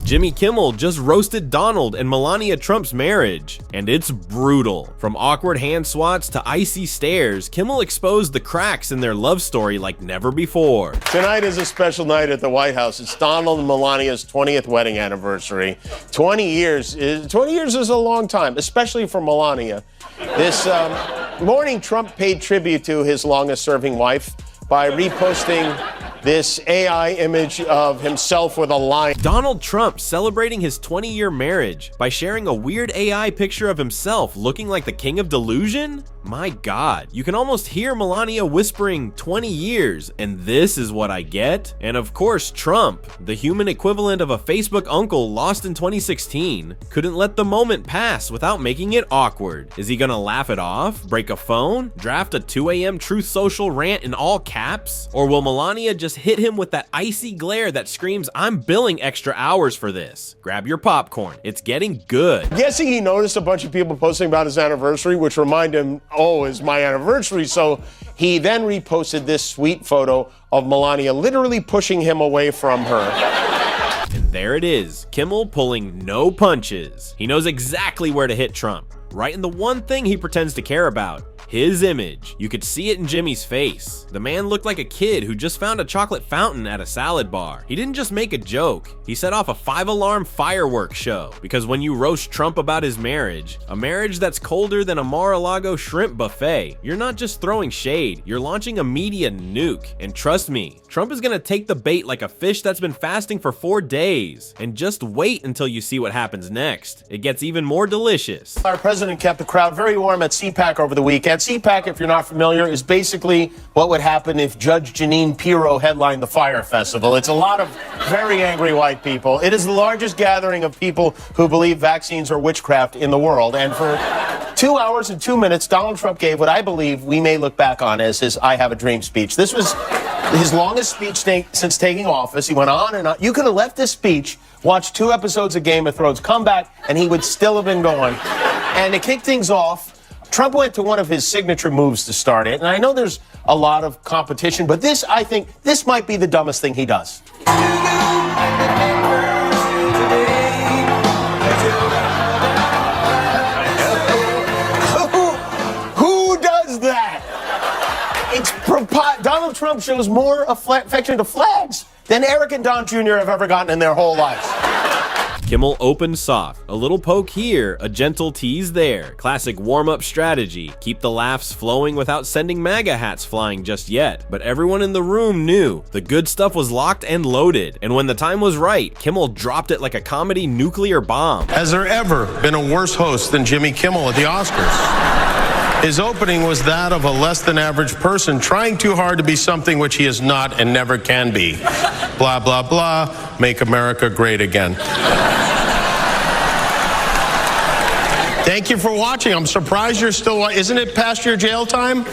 Jimmy Kimmel just roasted Donald and Melania Trump's marriage, and it's brutal. From awkward hand swats to icy stares, Kimmel exposed the cracks in their love story like never before. Tonight is a special night at the White House. It's Donald and Melania's 20th wedding anniversary. 20 years is a long time, especially for Melania. This morning, Trump paid tribute to his longest-serving wife by reposting this AI image of himself with a lion. Donald Trump celebrating his 20-year marriage by sharing a weird AI picture of himself looking like the king of delusion? My God, you can almost hear Melania whispering 20 years, and this is what I get? And of course, Trump, the human equivalent of a Facebook uncle lost in 2016, couldn't let the moment pass without making it awkward. Is he gonna laugh it off? Break a phone? Draft a 2 a.m. Truth Social rant in all caps? Or will Melania just hit him with that icy glare that screams, "I'm billing extra hours for this"? Grab your popcorn, it's getting good. Guessing he noticed a bunch of people posting about his anniversary, which remind him, oh, it's my anniversary. So he then reposted this sweet photo of Melania literally pushing him away from her. And there it is, Kimmel pulling no punches. He knows exactly where to hit Trump, right in the one thing he pretends to care about. His image. You could see it in Jimmy's face. The man looked like a kid who just found a chocolate fountain at a salad bar. He didn't just make a joke, he set off a 5-alarm fireworks show. Because when you roast Trump about his marriage, a marriage that's colder than a Mar-a-Lago shrimp buffet, you're not just throwing shade, you're launching a media nuke. And trust me, Trump is gonna take the bait like a fish that's been fasting for 4 days. And just wait until you see what happens next. It gets even more delicious. Our president kept the crowd very warm at CPAC over the weekend. CPAC, if you're not familiar, is basically what would happen if Judge Jeanine Pirro headlined the Fire Festival. It's a lot of very angry white people. It is the largest gathering of people who believe vaccines are witchcraft in the world. And for 2 hours and 2 minutes, Donald Trump gave what I believe we may look back on as his I Have a Dream speech. This was his longest speech since taking office. He went on and on. You could have left this speech, watched 2 episodes of Game of Thrones, come back, and he would still have been going. And to kick things off, Trump went to one of his signature moves to start it. And I know there's a lot of competition, but this, I think, this might be the dumbest thing he does. Who does that? Donald Trump shows more affection to flags than Eric and Don Jr. have ever gotten in their whole lives. Kimmel opened soft, a little poke here, a gentle tease there. Classic warm-up strategy, keep the laughs flowing without sending MAGA hats flying just yet. But everyone in the room knew the good stuff was locked and loaded, and when the time was right, Kimmel dropped it like a comedy nuclear bomb. Has there ever been a worse host than Jimmy Kimmel at the Oscars? His opening was that of a less-than-average person trying too hard to be something which he is not and never can be. Blah, blah, blah, make America great again. Thank you for watching. I'm surprised you're still watching. Isn't it past your jail time?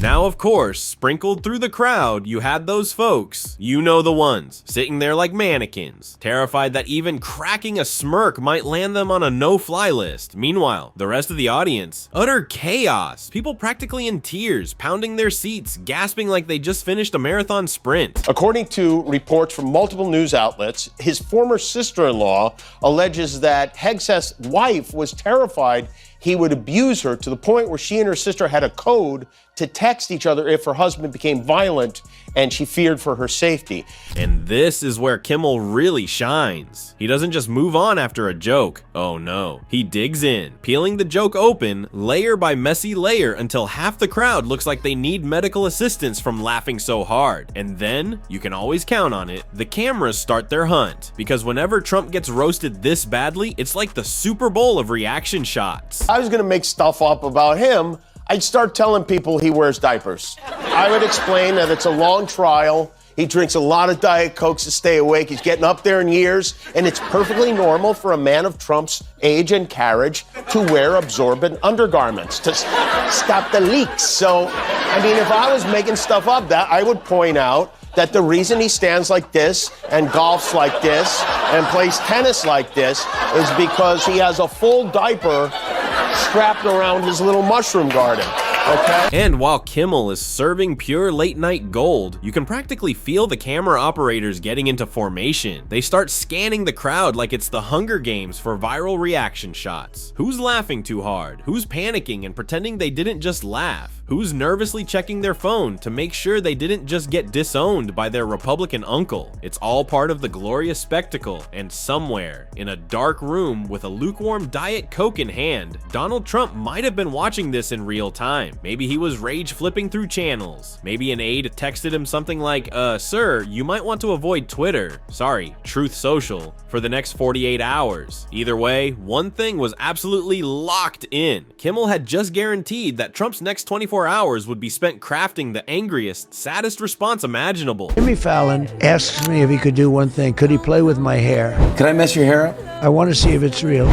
Now, of course, sprinkled through the crowd, you had those folks, you know the ones, sitting there like mannequins, terrified that even cracking a smirk might land them on a no-fly list. Meanwhile, the rest of the audience, utter chaos, people practically in tears, pounding their seats, gasping like they just finished a marathon sprint. According to reports from multiple news outlets, his former sister-in-law alleges that Hegseth's wife was terrified he would abuse her to the point where she and her sister had a code to text each other if her husband became violent, and she feared for her safety. And this is where Kimmel really shines. He doesn't just move on after a joke. Oh no. He digs in, peeling the joke open, layer by messy layer, until half the crowd looks like they need medical assistance from laughing so hard. And then, you can always count on it, the cameras start their hunt. Because whenever Trump gets roasted this badly, it's like the Super Bowl of reaction shots. I was gonna make stuff up about him. I'd start telling people he wears diapers. I would explain that it's a long trial. He drinks a lot of Diet Cokes to stay awake. He's getting up there in years, and it's perfectly normal for a man of Trump's age and carriage to wear absorbent undergarments to stop the leaks. So, I mean, if I was making stuff up, that I would point out that the reason he stands like this and golfs like this and plays tennis like this is because he has a full diaper strapped around his little mushroom garden. okay? And while Kimmel is serving pure late night gold, you can practically feel the camera operators getting into formation. They start scanning the crowd like it's the Hunger Games for viral reaction shots. Who's laughing too hard? Who's panicking and pretending they didn't just laugh? Who's nervously checking their phone to make sure they didn't just get disowned by their Republican uncle? It's all part of the glorious spectacle, and somewhere, in a dark room with a lukewarm Diet Coke in hand, Donald Trump might have been watching this in real time. Maybe he was rage flipping through channels. Maybe an aide texted him something like, sir, you might want to avoid Twitter, sorry, Truth Social, for the next 48 hours. Either way, one thing was absolutely locked in. Kimmel had just guaranteed that Trump's next 24 hours would be spent crafting the angriest, saddest response imaginable. Jimmy Fallon asks me if he could do one thing. Could he play with my hair? Can I mess your hair up? I want to see if it's real.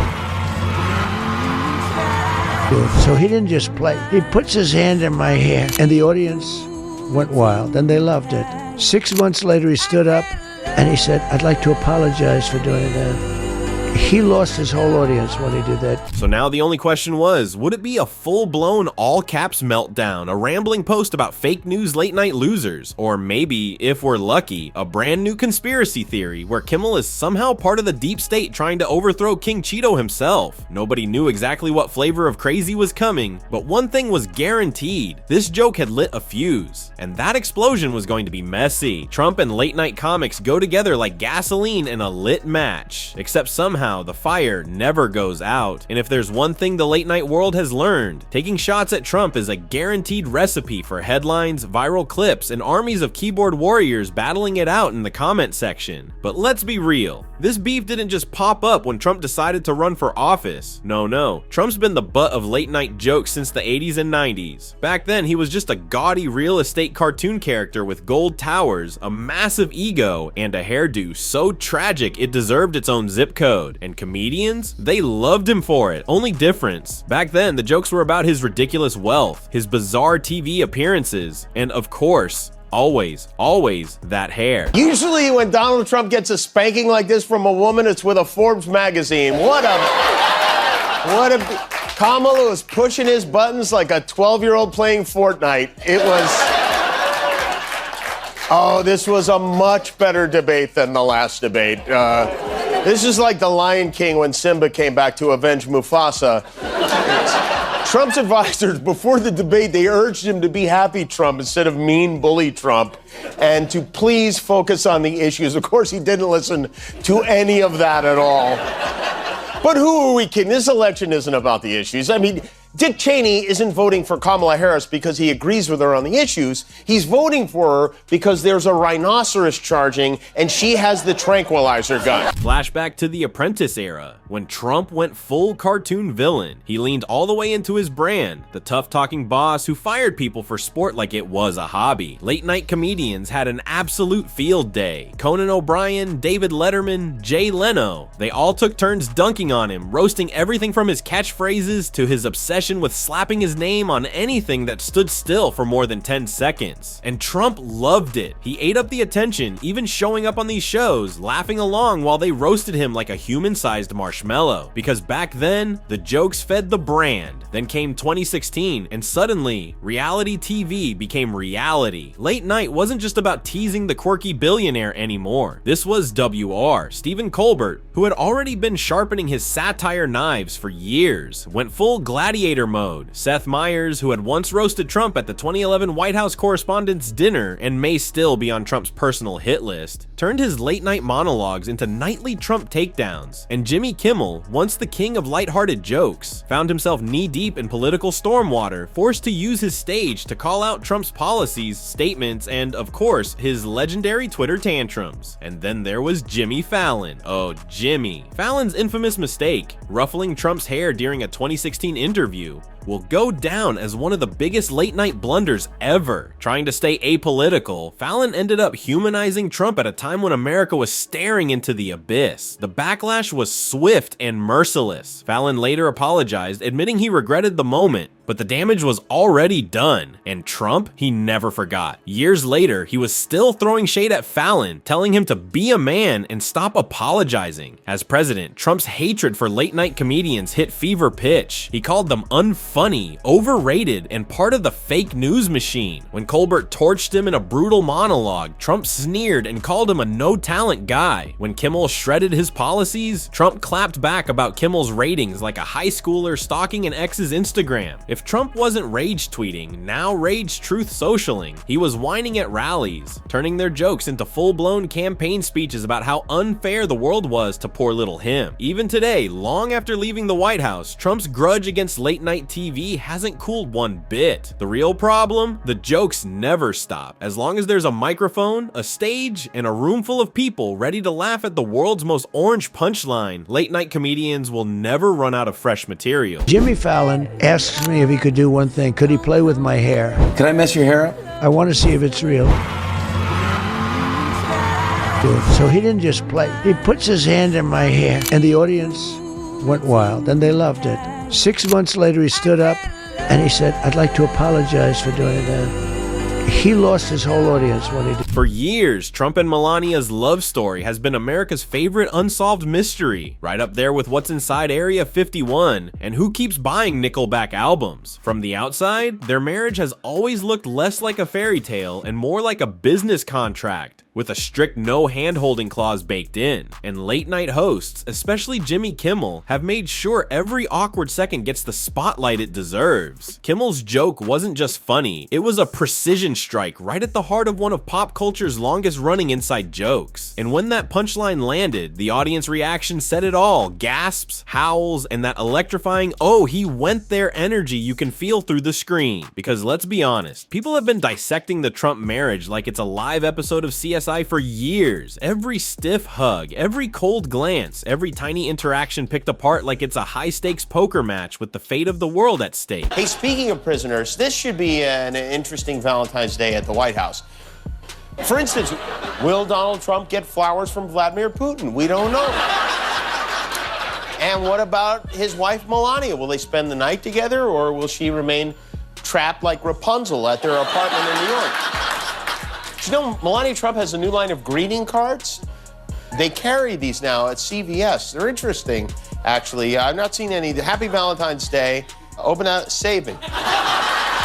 So he didn't just play. He puts his hand in my hair, and the audience went wild, and they loved it. 6 months later, he stood up, and he said, I'd like to apologize for doing that. He lost his whole audience when he did that. So now the only question was, would it be a full-blown all-caps meltdown, a rambling post about fake news late-night losers, or maybe, if we're lucky, a brand new conspiracy theory where Kimmel is somehow part of the deep state trying to overthrow King Cheeto himself? Nobody knew exactly what flavor of crazy was coming, but one thing was guaranteed. This joke had lit a fuse, and that explosion was going to be messy. Trump and late-night comics go together like gasoline in a lit match, except somehow the fire never goes out. And if there's one thing the late night world has learned, taking shots at Trump is a guaranteed recipe for headlines, viral clips, and armies of keyboard warriors battling it out in the comment section. But let's be real, this beef didn't just pop up when Trump decided to run for office. No, Trump's been the butt of late night jokes since the 80s and 90s. Back then, he was just a gaudy real estate cartoon character with gold towers, a massive ego, and a hairdo so tragic it deserved its own zip code. And comedians, they loved him for it. Only difference, back then the jokes were about his ridiculous wealth, his bizarre TV appearances, and of course, always that hair. Usually when Donald Trump gets a spanking like this from a woman, it's with a Forbes magazine. Kamala was pushing his buttons like a 12-year-old playing Fortnite. This was a much better debate than the last debate. This is like the Lion King when Simba came back to avenge Mufasa. Trump's advisors, before the debate, they urged him to be happy Trump instead of mean bully Trump, and to please focus on the issues. Of course, he didn't listen to any of that at all. But who are we kidding? This election isn't about the issues. I mean, Dick Cheney isn't voting for Kamala Harris because he agrees with her on the issues. He's voting for her because there's a rhinoceros charging and she has the tranquilizer gun. Flashback to the Apprentice era, when Trump went full cartoon villain. He leaned all the way into his brand, the tough-talking boss who fired people for sport like it was a hobby. Late-night comedians had an absolute field day. Conan O'Brien, David Letterman, Jay Leno, they all took turns dunking on him, roasting everything from his catchphrases to his obsession with slapping his name on anything that stood still for more than 10 seconds. And Trump loved it. He ate up the attention, even showing up on these shows, laughing along while they roasted him like a human-sized marshmallow. Because back then, the jokes fed the brand. Then came 2016, and suddenly, reality TV became reality. Late night wasn't just about teasing the quirky billionaire anymore. This was WR, Stephen Colbert, who had already been sharpening his satire knives for years, went full gladiator mode. Seth Meyers, who had once roasted Trump at the 2011 White House Correspondents' Dinner and may still be on Trump's personal hit list, turned his late-night monologues into nightly Trump takedowns. And Jimmy Kimmel, once the king of lighthearted jokes, found himself knee-deep in political stormwater, forced to use his stage to call out Trump's policies, statements, and, of course, his legendary Twitter tantrums. And then there was Jimmy Fallon. Oh, Jimmy. Fallon's infamous mistake, ruffling Trump's hair during a 2016 interview, will go down as one of the biggest late-night blunders ever. Trying to stay apolitical, Fallon ended up humanizing Trump at a time when America was staring into the abyss. The backlash was swift and merciless. Fallon later apologized, admitting he regretted the moment, but the damage was already done. And Trump, he never forgot. Years later, he was still throwing shade at Fallon, telling him to be a man and stop apologizing. As president, Trump's hatred for late-night comedians hit fever pitch. He called them unfunny funny, overrated, and part of the fake news machine. When Colbert torched him in a brutal monologue, Trump sneered and called him a no-talent guy. When Kimmel shredded his policies, Trump clapped back about Kimmel's ratings like a high schooler stalking an ex's Instagram. If Trump wasn't rage tweeting, now rage truth socialing, he was whining at rallies, turning their jokes into full-blown campaign speeches about how unfair the world was to poor little him. Even today, long after leaving the White House, Trump's grudge against late-night TV hasn't cooled one bit. The real problem? The jokes never stop. As long as there's a microphone, a stage, and a room full of people ready to laugh at the world's most orange punchline, late-night comedians will never run out of fresh material. Jimmy Fallon asks me if he could do one thing. Could he play with my hair? Can I mess your hair up? I want to see if it's real. So he didn't just play. He puts his hand in my hair, and the audience went wild, and they loved it. 6 months later, he stood up, and he said, I'd like to apologize for doing that. He lost his whole audience when he did. For years, Trump and Melania's love story has been America's favorite unsolved mystery, right up there with what's inside Area 51 and who keeps buying Nickelback albums. From the outside, their marriage has always looked less like a fairy tale and more like a business contract, with a strict no hand-holding clause baked in. And late-night hosts, especially Jimmy Kimmel, have made sure every awkward second gets the spotlight it deserves. Kimmel's joke wasn't just funny, it was a precision strike right at the heart of one of pop culture's longest-running inside jokes. And when that punchline landed, the audience reaction said it all: gasps, howls, and that electrifying "oh, he went there" energy you can feel through the screen. Because let's be honest, people have been dissecting the Trump marriage like it's a live episode of CSI for years. Every stiff hug, every cold glance, every tiny interaction picked apart like it's a high-stakes poker match with the fate of the world at stake. Hey, speaking of prisoners, this should be an interesting Valentine's Day at the White House. For instance, will Donald Trump get flowers from Vladimir Putin? We don't know. And what about his wife, Melania? Will they spend the night together, or will she remain trapped like Rapunzel at their apartment in New York? You know, Melania Trump has a new line of greeting cards. They carry these now at CVS. They're interesting, actually. I've not seen any. Happy Valentine's Day. Open out, saving.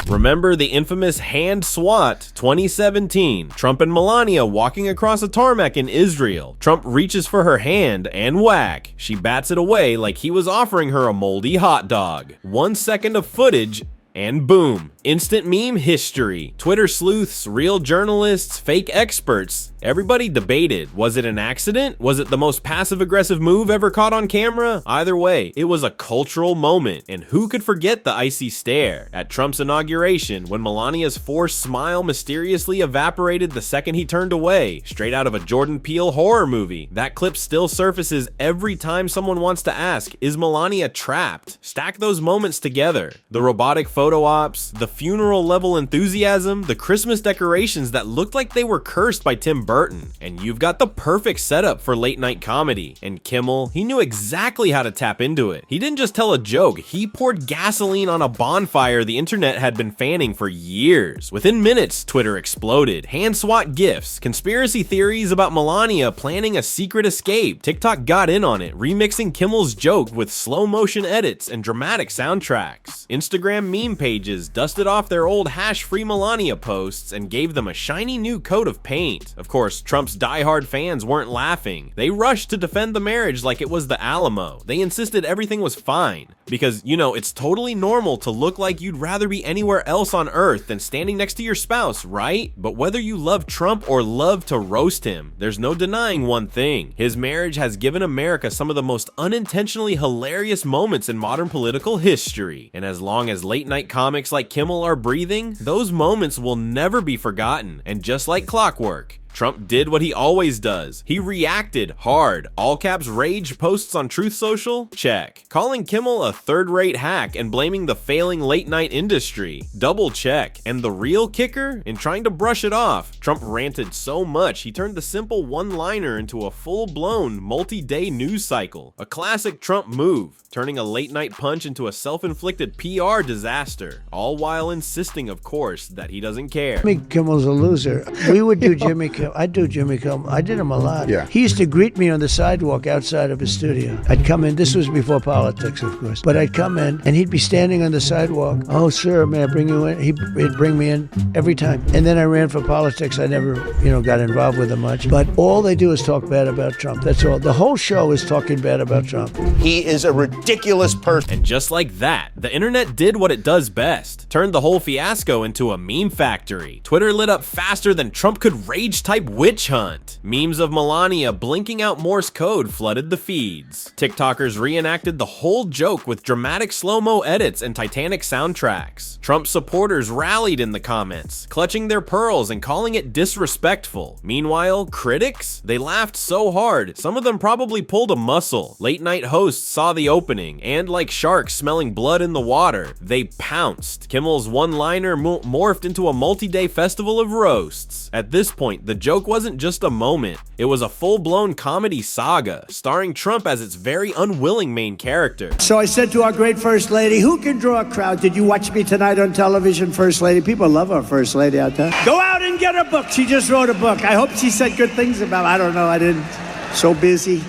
Remember the infamous hand swat 2017? Trump and Melania walking across a tarmac in Israel. Trump reaches for her hand and whack. She bats it away like he was offering her a moldy hot dog. 1 second of footage, and boom, instant meme history. Twitter sleuths, real journalists, fake experts, everybody debated. Was it an accident? Was it the most passive-aggressive move ever caught on camera? Either way, it was a cultural moment, and who could forget the icy stare at Trump's inauguration when Melania's forced smile mysteriously evaporated the second he turned away, straight out of a Jordan Peele horror movie. That clip still surfaces every time someone wants to ask, is Melania trapped? Stack those moments together. The robotic photo ops, the funeral level enthusiasm, the Christmas decorations that looked like they were cursed by Tim Burton, and you've got the perfect setup for late night comedy. And Kimmel, he knew exactly how to tap into it. He didn't just tell a joke, he poured gasoline on a bonfire the internet had been fanning for years. Within minutes, Twitter exploded. Hand swat gifs, conspiracy theories about Melania planning a secret escape. TikTok got in on it, remixing Kimmel's joke with slow motion edits and dramatic soundtracks. Instagram meme pages dusted off their old hash-free Melania posts and gave them a shiny new coat of paint. Of course, Trump's diehard fans weren't laughing. They rushed to defend the marriage like it was the Alamo. They insisted everything was fine. Because, you know, it's totally normal to look like you'd rather be anywhere else on earth than standing next to your spouse, right? But whether you love Trump or love to roast him, there's no denying one thing. His marriage has given America some of the most unintentionally hilarious moments in modern political history. And as long as late night comics like Kimmel are breathing, those moments will never be forgotten. And just like clockwork, Trump did what he always does. He reacted hard. All caps rage posts on Truth Social? Check. Calling Kimmel a third-rate hack and blaming the failing late-night industry? Double check. And the real kicker? In trying to brush it off, Trump ranted so much he turned the simple one-liner into a full-blown multi-day news cycle. A classic Trump move, turning a late-night punch into a self-inflicted PR disaster, all while insisting, of course, that he doesn't care. Jimmy Kimmel's a loser. We would do Jimmy Kimmel. Kimmel. I do Jimmy Kimmel. I did him a lot. Yeah. He used to greet me on the sidewalk outside of his studio. I'd come in. This was before politics, of course. But I'd come in, and he'd be standing on the sidewalk. Oh, sir, may I bring you in? He'd bring me in every time. And then I ran for politics. I never, got involved with him much. But all they do is talk bad about Trump. That's all. The whole show is talking bad about Trump. He is a ridiculous person. And just like that, the internet did what it does best. Turned the whole fiasco into a meme factory. Twitter lit up faster than Trump could rage-type witch hunt. Memes of Melania blinking out Morse code flooded the feeds. TikTokers reenacted the whole joke with dramatic slow-mo edits and Titanic soundtracks. Trump supporters rallied in the comments, clutching their pearls and calling it disrespectful. Meanwhile, critics? They laughed so hard, some of them probably pulled a muscle. Late-night hosts saw the opening, and like sharks smelling blood in the water, they pounced. Kimmel's one-liner morphed into a multi-day festival of roasts. At this point, the joke wasn't just a moment, it was a full-blown comedy saga, starring Trump as its very unwilling main character. So I said to our great First Lady, who can draw a crowd? Did you watch me tonight on television, First Lady? People love our First Lady out there. Go out and get a book. She just wrote a book. I hope she said good things about it. I don't know. I didn't. So busy.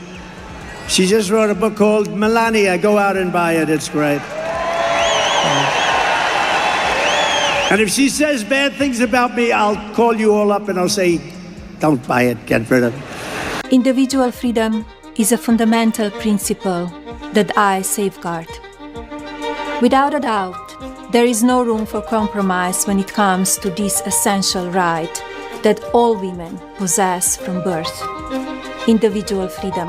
She just wrote a book called Melania. Go out and buy it. It's great. And if she says bad things about me, I'll call you all up and I'll say, don't buy it. Get rid of it. Individual freedom is a fundamental principle that I safeguard. Without a doubt, there is no room for compromise when it comes to this essential right that all women possess from birth: individual freedom.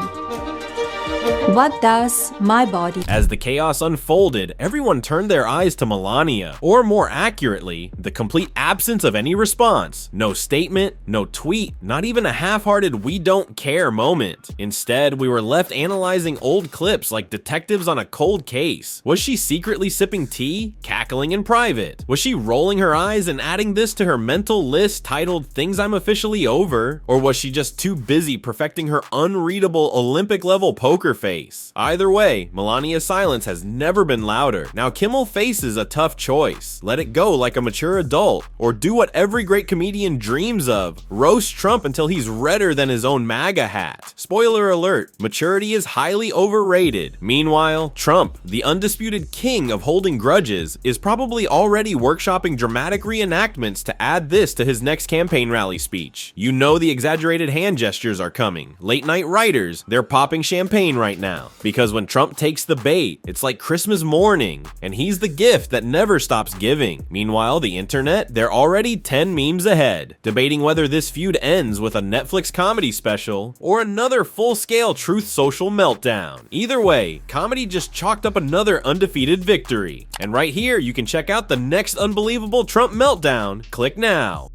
What does my body? As the chaos unfolded, everyone turned their eyes to Melania, or more accurately, the complete absence of any response. No statement, no tweet, not even a half-hearted "we don't care" moment. Instead, we were left analyzing old clips like detectives on a cold case. Was she secretly sipping tea, cackling in private? Was she rolling her eyes and adding this to her mental list titled "Things I'm Officially Over"? Or was she just too busy perfecting her unreadable Olympic-level poker face? Either way, Melania's silence has never been louder. Now Kimmel faces a tough choice. Let it go like a mature adult, or do what every great comedian dreams of: roast Trump until he's redder than his own MAGA hat. Spoiler alert, maturity is highly overrated. Meanwhile, Trump, the undisputed king of holding grudges, is probably already workshopping dramatic reenactments to add this to his next campaign rally speech. You know the exaggerated hand gestures are coming. Late night writers, they're popping champagne right now. Because when Trump takes the bait, it's like Christmas morning, and he's the gift that never stops giving. Meanwhile, the internet, they're already 10 memes ahead, debating whether this feud ends with a Netflix comedy special or another full-scale Truth Social meltdown. Either way, comedy just chalked up another undefeated victory. And right here, you can check out the next unbelievable Trump meltdown. Click now.